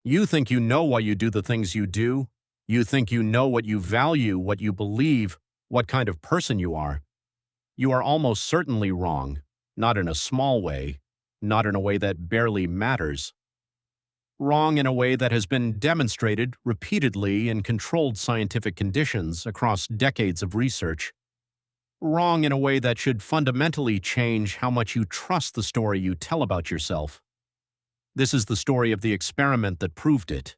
You think you know why you do the things you do. You think you know what you value, what you believe, what kind of person you are. You are almost certainly wrong, not in a small way, not in a way that barely matters. Wrong in a way that has been demonstrated repeatedly in controlled scientific conditions across decades of research. Wrong in a way that should fundamentally change how much you trust the story you tell about yourself. This is the story of the experiment that proved it.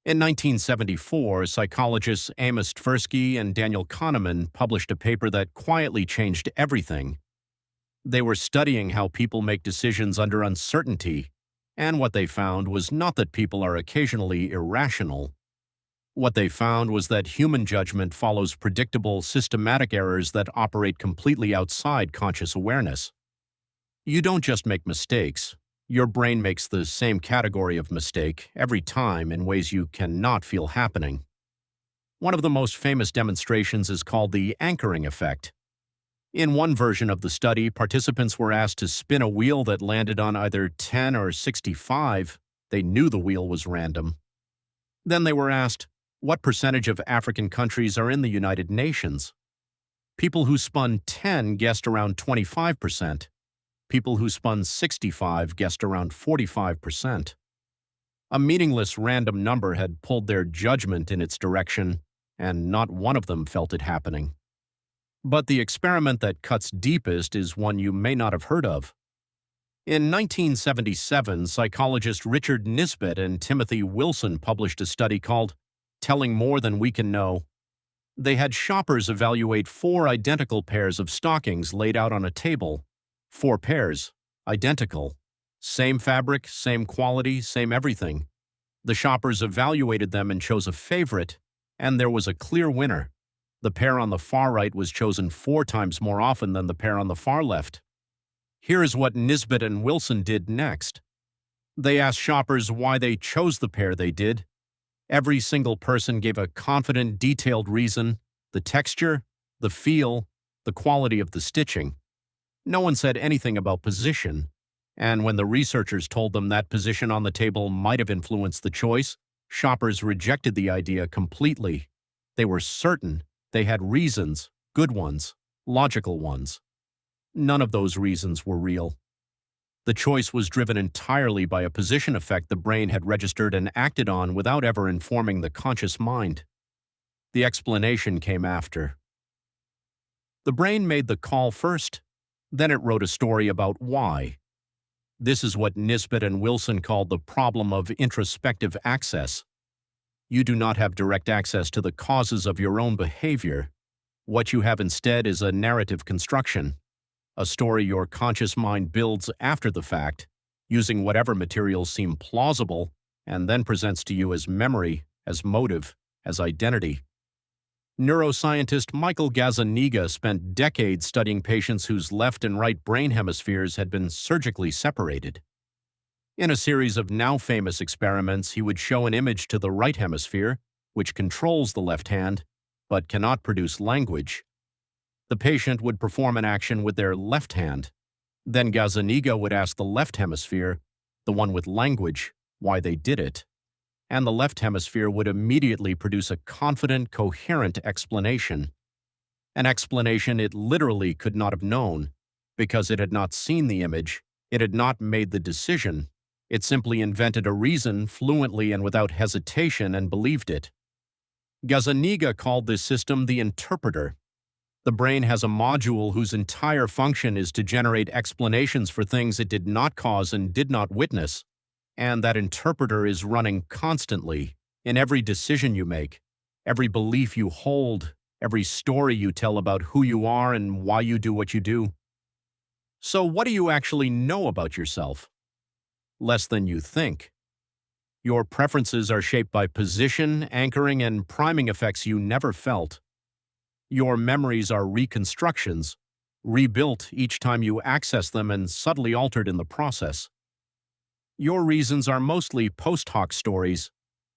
In 1974, psychologists Amos Tversky and Daniel Kahneman published a paper that quietly changed everything. They were studying how people make decisions under uncertainty, and what they found was not that people are occasionally irrational. What they found was that human judgment follows predictable, systematic errors that operate completely outside conscious awareness. You don't just make mistakes. Your brain makes the same category of mistake every time in ways you cannot feel happening. One of the most famous demonstrations is called the anchoring effect. In one version of the study, participants were asked to spin a wheel that landed on either 10 or 65. They knew the wheel was random. Then they were asked, what percentage of African countries are in the United Nations? People who spun 10 guessed around 25%. People who spun 65 guessed around 45%. A meaningless random number had pulled their judgment in its direction, and not one of them felt it happening. But the experiment that cuts deepest is one you may not have heard of. In 1977, psychologists Richard Nisbett and Timothy Wilson published a study called Telling More Than We Can Know. They had shoppers evaluate 4 identical pairs of stockings laid out on a table. 4 pairs, identical. Same fabric, same quality, same everything. The shoppers evaluated them and chose a favorite, and there was a clear winner. The pair on the far right was chosen 4 times more often than the pair on the far left. Here is what Nisbett and Wilson did next. They asked shoppers why they chose the pair they did. Every single person gave a confident, detailed reason: the texture, the feel, the quality of the stitching. No one said anything about position, and when the researchers told them that position on the table might have influenced the choice, shoppers rejected the idea completely. They were certain. They had reasons, good ones, logical ones. None of those reasons were real. The choice was driven entirely by a position effect the brain had registered and acted on without ever informing the conscious mind. The explanation came after. The brain made the call first, then it wrote a story about why. This is what Nisbett and Wilson called the problem of introspective access. You do not have direct access to the causes of your own behavior. What you have instead is a narrative construction, a story your conscious mind builds after the fact, using whatever materials seem plausible, and then presents to you as memory, as motive, as identity. Neuroscientist Michael Gazzaniga spent decades studying patients whose left and right brain hemispheres had been surgically separated. In a series of now-famous experiments, he would show an image to the right hemisphere, which controls the left hand, but cannot produce language. The patient would perform an action with their left hand. Then Gazzaniga would ask the left hemisphere, the one with language, why they did it. And the left hemisphere would immediately produce a confident, coherent explanation. An explanation it literally could not have known, because it had not seen the image, it had not made the decision. It simply invented a reason fluently and without hesitation and believed it. Gazzaniga called this system the interpreter. The brain has a module whose entire function is to generate explanations for things it did not cause and did not witness. And that interpreter is running constantly in every decision you make, every belief you hold, every story you tell about who you are and why you do what you do. So what do you actually know about yourself? Less than you think. Your preferences are shaped by position, anchoring, and priming effects you never felt. Your memories are reconstructions, rebuilt each time you access them and subtly altered in the process. Your reasons are mostly post hoc stories,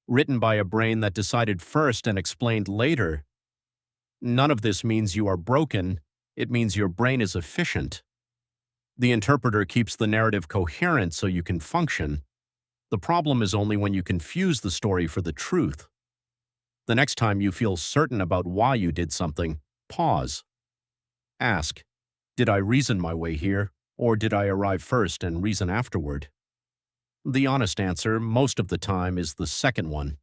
written by a brain that decided first and explained later. None of this means you are broken, it means your brain is efficient. The interpreter keeps the narrative coherent so you can function. The problem is only when you confuse the story for the truth. The next time you feel certain about why you did something, pause. Ask, did I reason my way here, or did I arrive first and reason afterward? The honest answer, most of the time, is the second one.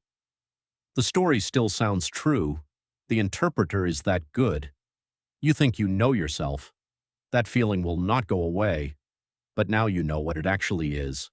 The story still sounds true. The interpreter is that good. You think you know yourself. That feeling will not go away, but now you know what it actually is.